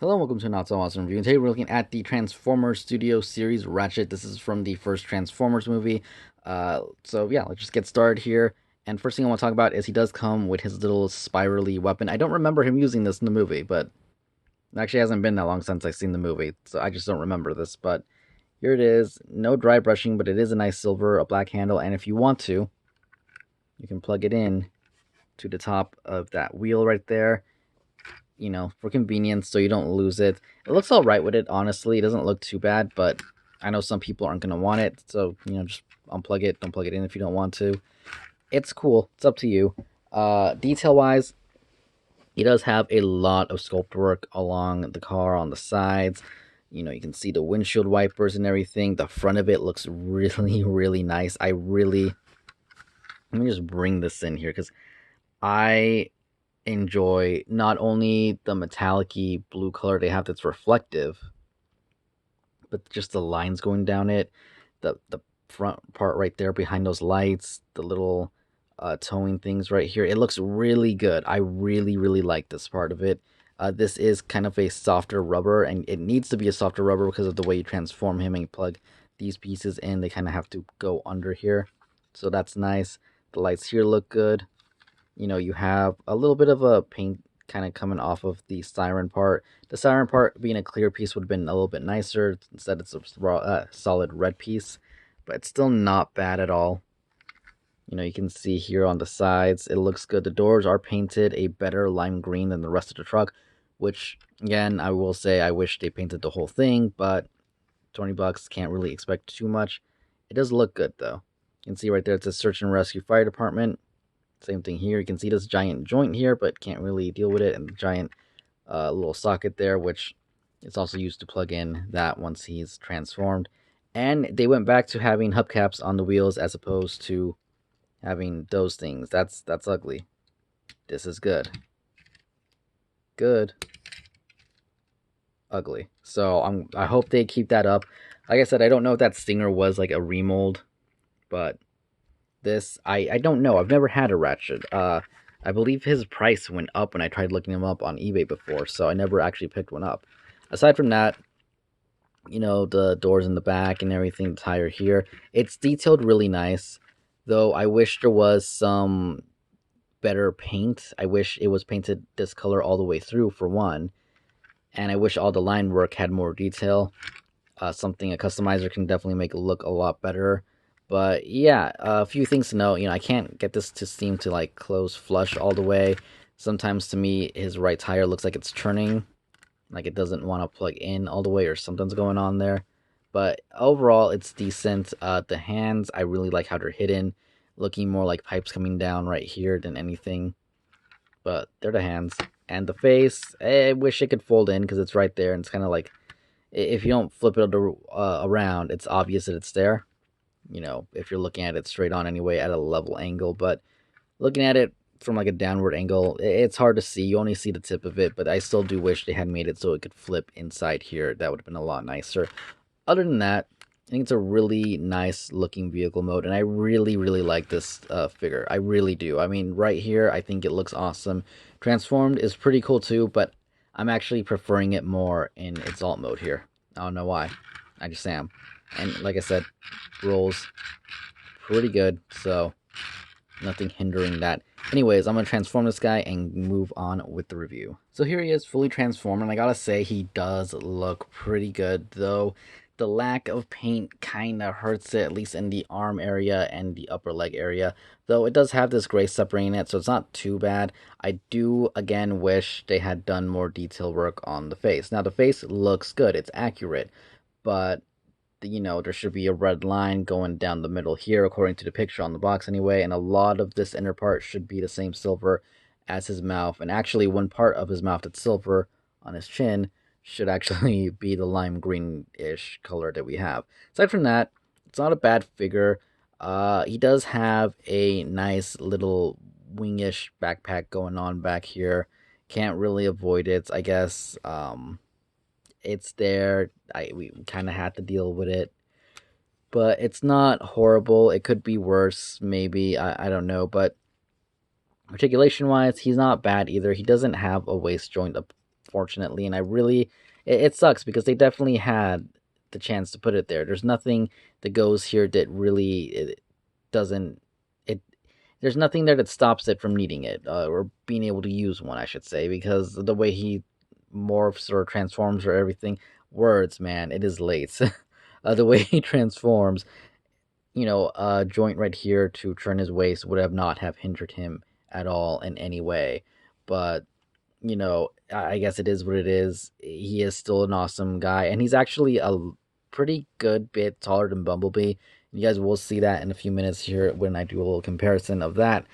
Hello and welcome to Not So Awesome Review. And today we're looking at the Transformers Studio Series Ratchet. This is from the first Transformers movie. So let's just get started here. And first thing I want to talk about is he does come with his little spirally weapon. I don't remember him using this in the movie, but it actually hasn't been that long since I've seen the movie, so I just don't remember this. But here it is. No dry brushing, but it is a nice silver, a black handle. And if you want to, you can plug it in to the top of that wheel right there, for convenience so you don't lose it. It looks all right with it, honestly. It doesn't look too bad, but I know some people aren't going to want it. So, just unplug it. Don't plug it in if you don't want to. It's cool. It's up to you. Detail-wise, he does have a lot of sculpt work along the car on the sides. You can see the windshield wipers and everything. The front of it looks really, really nice. Let me just bring this in here because I enjoy not only the metallic-y blue color they have that's reflective, but just the lines going down it, the front part right there behind those lights, the little towing things right here. It looks really good. I really, really like this part of it. This is kind of a softer rubber, and it needs to be a softer rubber because of the way you transform him and you plug these pieces in. They kind of have to go under here, so that's nice. The lights here look good. You have a little bit of a paint kind of coming off of the siren part. The siren part being a clear piece would have been a little bit nicer. Instead, it's a solid red piece, but it's still not bad at all. You can see here on the sides, it looks good. The doors are painted a better lime green than the rest of the truck, which, again, I will say I wish they painted the whole thing, but 20 bucks, can't really expect too much. It does look good, though. You can see right there, it says Search and Rescue Fire Department. Same thing here. You can see this giant joint here, but can't really deal with it. And the giant little socket there, which is also used to plug in that once he's transformed. And they went back to having hubcaps on the wheels as opposed to having those things. That's ugly. This is good. Good. Ugly. So I hope they keep that up. Like I said, I don't know if that Stinger was like a remold, but this I don't know. I've never had a Ratchet. I believe his price went up when I tried looking him up on eBay before, so I never actually picked one up. Aside from that, the doors in the back and everything, the tire here, it's detailed really nice. Though I wish there was some better paint. I wish it was painted this color all the way through for one, and I wish all the line work had more detail. Something a customizer can definitely make it look a lot better. But yeah, a few things to note. I can't get this to seem to like close flush all the way. Sometimes to me, his right tire looks like it's turning, like it doesn't want to plug in all the way, or something's going on there. But overall, it's decent. The hands, I really like how they're hidden, looking more like pipes coming down right here than anything. But they're the hands. And the face, I wish it could fold in because it's right there, and it's kind of like, if you don't flip it around, it's obvious that it's there. If you're looking at it straight on anyway at a level angle, but looking at it from like a downward angle, it's hard to see. You only see the tip of it, but I still do wish they had made it so it could flip inside here. That would have been a lot nicer. Other than that, I think it's a really nice looking vehicle mode, and I really, really like this figure. I really do. I mean, right here, I think it looks awesome. Transformed is pretty cool too, but I'm actually preferring it more in its alt mode here. I don't know why. I just am. And like I said, rolls pretty good, so nothing hindering that. Anyways, I'm going to transform this guy and move on with the review. So here he is, fully transformed, and I gotta say, he does look pretty good, though the lack of paint kind of hurts it, at least in the arm area and the upper leg area. Though it does have this gray separating it, so it's not too bad. I do, again, wish they had done more detail work on the face. Now, the face looks good, it's accurate, but there should be a red line going down the middle here, according to the picture on the box anyway, and a lot of this inner part should be the same silver as his mouth, and actually one part of his mouth that's silver on his chin should actually be the lime green-ish color that we have. Aside from that, it's not a bad figure. He does have a nice little wingish backpack going on back here. Can't really avoid it, I guess. It's there. We kind of had to deal with it, but it's not horrible. It could be worse, maybe. I don't know, but articulation wise, he's not bad either. He doesn't have a waist joint up unfortunately, and I really it sucks because they definitely had the chance to put it there. There's nothing that goes here that really it doesn't it. There's nothing there that stops it from needing it or being able to use one, I should say, because the way he morphs or transforms or everything, words, man, it is late. The way he transforms, a joint right here to turn his waist would have not have hindered him at all in any way. But I guess it is what it is. He is still an awesome guy, and he's actually a pretty good bit taller than Bumblebee. You guys will see that in a few minutes here when I do a little comparison of that.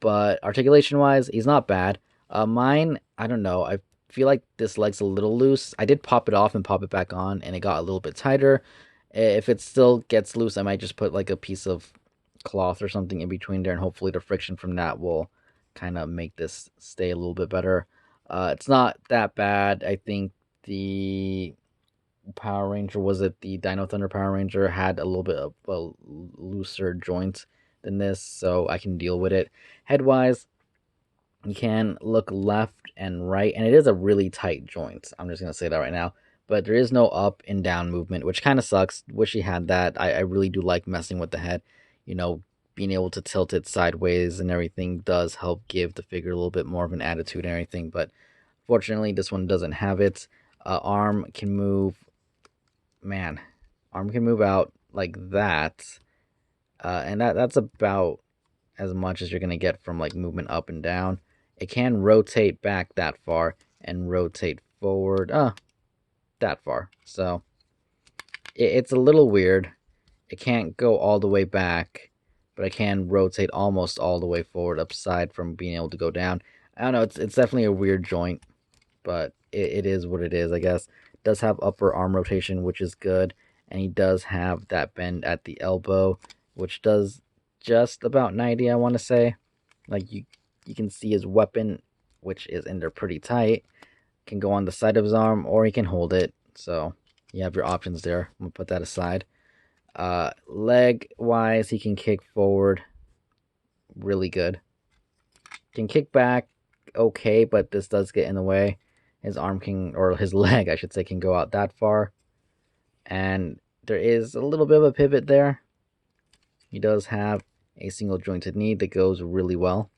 But articulation wise, he's not bad. Mine, I don't know. I feel like this leg's a little loose. I did pop it off and pop it back on, and it got a little bit tighter. If it still gets loose, I might just put like a piece of cloth or something in between there, and hopefully the friction from that will kind of make this stay a little bit better. It's not that bad. I think the Power Ranger, was it the Dino Thunder Power Ranger, had a little bit of a looser joint than this, so I can deal with it. Headwise, you can look left and right, and it is a really tight joint. I'm just gonna say that right now. But there is no up and down movement, which kind of sucks. Wish he had that. I really do like messing with the head. You know, being able to tilt it sideways and everything does help give the figure a little bit more of an attitude and everything. But fortunately, this one doesn't have it. Arm can move. Man, arm can move out like that, and that's about as much as you're gonna get from like movement up and down. It can rotate back that far and rotate forward that far. So it's a little weird. It can't go all the way back, but I can rotate almost all the way forward aside from being able to go down. I don't know, it's definitely a weird joint, but it is what it is, I guess. It does have upper arm rotation, which is good, and he does have that bend at the elbow, which does just about 90, I want to say. Like you can see his weapon, which is in there pretty tight, can go on the side of his arm, or he can hold it. So you have your options there. I'm gonna put that aside. Leg wise, he can kick forward really good. Can kick back okay, but this does get in the way. His arm can, or his leg, I should say, can go out that far. And there is a little bit of a pivot there. He does have a single jointed knee that goes really well.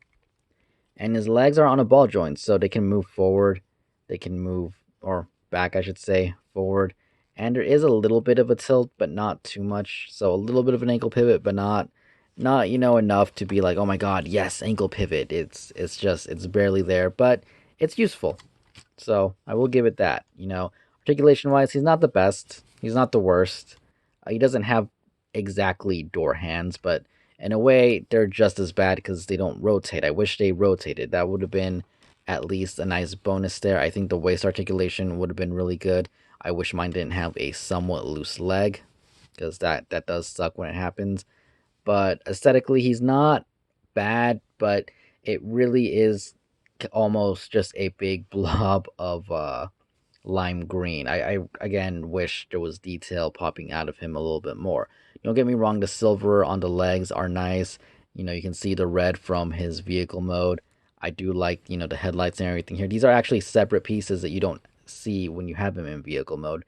And his legs are on a ball joint, so they can move forward. They can move, or back, I should say, forward. And there is a little bit of a tilt, but not too much. So a little bit of an ankle pivot, but not enough to be like, oh my god, yes, ankle pivot. It's barely there, but it's useful. So I will give it that. Articulation wise, he's not the best. He's not the worst. He doesn't have exactly door hands, but in a way, they're just as bad because they don't rotate. I wish they rotated. That would have been at least a nice bonus there. I think the waist articulation would have been really good. I wish mine didn't have a somewhat loose leg because that does suck when it happens. But aesthetically, he's not bad, but it really is almost just a big blob of lime green. I again wish there was detail popping out of him a little bit more. Don't get me wrong, the silver on the legs are nice. You can see the red from his vehicle mode. I do like, the headlights and everything here. These are actually separate pieces that you don't see when you have him in vehicle mode,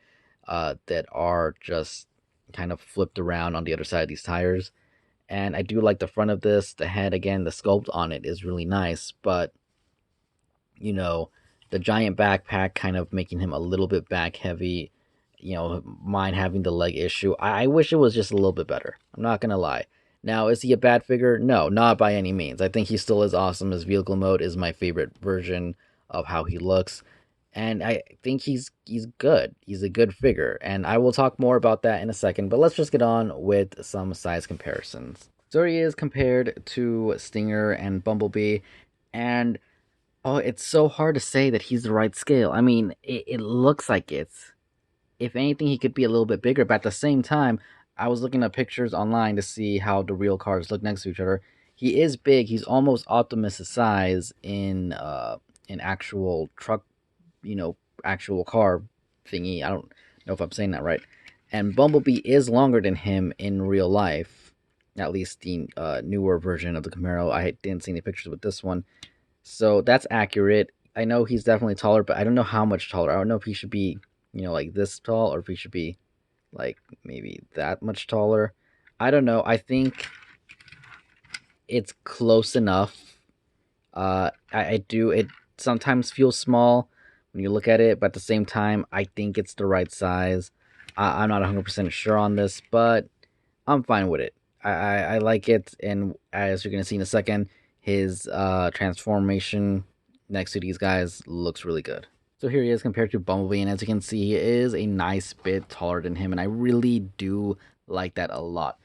that are just kind of flipped around on the other side of these tires. And I do like the front of this. The head, again, the sculpt on it is really nice, but you know, the giant backpack kind of making him a little bit back heavy. Mine having the leg issue. I wish it was just a little bit better. I'm not gonna lie. Now, is he a bad figure? No, not by any means. I think he still is awesome. His vehicle mode is my favorite version of how he looks, and I think he's good. He's a good figure, and I will talk more about that in a second. But let's just get on with some size comparisons. So he is compared to Stinger and Bumblebee, and oh, it's so hard to say that he's the right scale. I mean, it looks like it's. If anything, he could be a little bit bigger, but at the same time, I was looking at pictures online to see how the real cars look next to each other. He is big. He's almost Optimus' size in actual truck, actual car thingy. I don't know if I'm saying that right. And Bumblebee is longer than him in real life. At least the newer version of the Camaro. I didn't see any pictures with this one. So that's accurate. I know he's definitely taller, but I don't know how much taller. I don't know if he should be, like this tall, or if he should be like maybe that much taller. I don't know. I think it's close enough. I do. It sometimes feels small when you look at it, but at the same time, I think it's the right size. I'm not 100% sure on this, but I'm fine with it. I like it, and as you're gonna see in a second, his transformation next to these guys looks really good. So here he is compared to Bumblebee, and as you can see, he is a nice bit taller than him, and I really do like that a lot.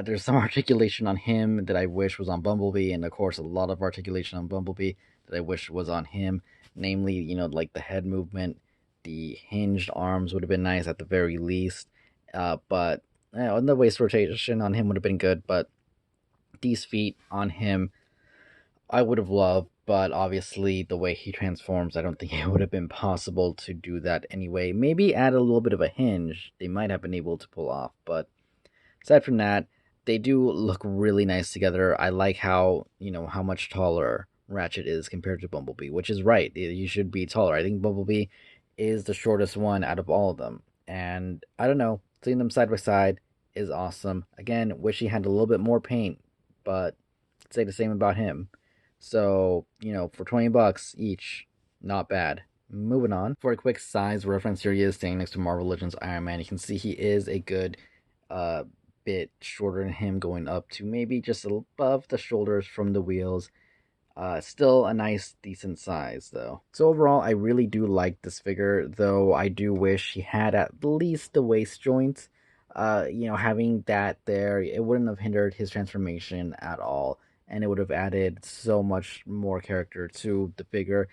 There's some articulation on him that I wish was on Bumblebee, and of course, a lot of articulation on Bumblebee that I wish was on him. Namely, like the head movement, the hinged arms would have been nice at the very least. But and the waist rotation on him would have been good, but these feet on him I would have loved, but obviously the way he transforms, I don't think it would have been possible to do that anyway. Maybe add a little bit of a hinge, they might have been able to pull off, but aside from that, they do look really nice together. I like how, how much taller Ratchet is compared to Bumblebee, which is right. You should be taller. I think Bumblebee is the shortest one out of all of them. And I don't know, seeing them side by side is awesome. Again, wish he had a little bit more paint, but I'd say the same about him. So, for 20 bucks each, not bad. Moving on. For a quick size reference, here he is standing next to Marvel Legends Iron Man. You can see he is a good uh bit shorter than him, going up to maybe just above the shoulders from the wheels. Still a nice, decent size, though. So overall, I really do like this figure, though I do wish he had at least the waist joints. Having that there, it wouldn't have hindered his transformation at all, and it would have added so much more character to the figure.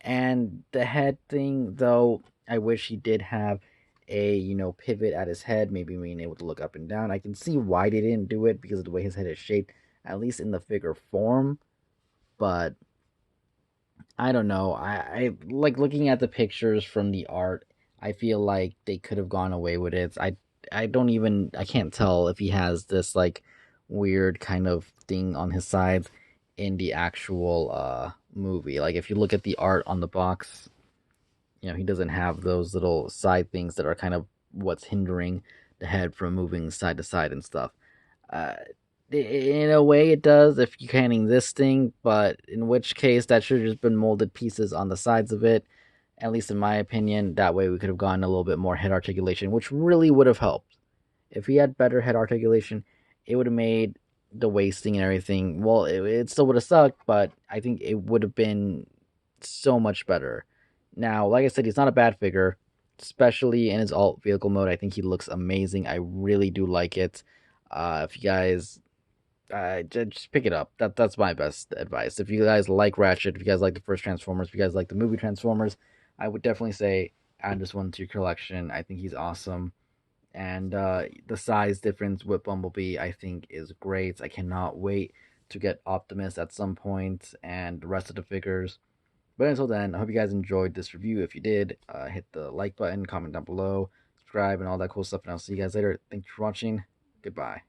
And the head thing, though, I wish he did have a pivot at his head, maybe being able to look up and down. I can see why they didn't do it because of the way his head is shaped, at least in the figure form. But I don't know. I like looking at the pictures from the art. I feel like they could have gone away with it. I can't tell if he has this like weird kind of thing on his sides in the actual movie. Like if you look at the art on the box, he doesn't have those little side things that are kind of what's hindering the head from moving side to side and stuff. Uh, in a way, it does if you're canning this thing, but in which case, that should have just been molded pieces on the sides of it, at least in my opinion. That way, we could have gotten a little bit more head articulation, which really would have helped. If he had better head articulation, it would have made the wasting and everything. Well, it still would have sucked, but I think it would have been so much better. Now, like I said, he's not a bad figure, especially in his alt vehicle mode. I think he looks amazing. I really do like it. If you guys just pick it up. That's my best advice. If you guys like Ratchet, if you guys like the first Transformers, if you guys like the movie Transformers, I would definitely say add this one to your collection. I think he's awesome, and the size difference with Bumblebee I think is great. I cannot wait to get Optimus at some point and the rest of the figures. But until then, I hope you guys enjoyed this review. If you did, hit the like button, comment down below, subscribe, and all that cool stuff. And I'll see you guys later. Thank you for watching. Goodbye.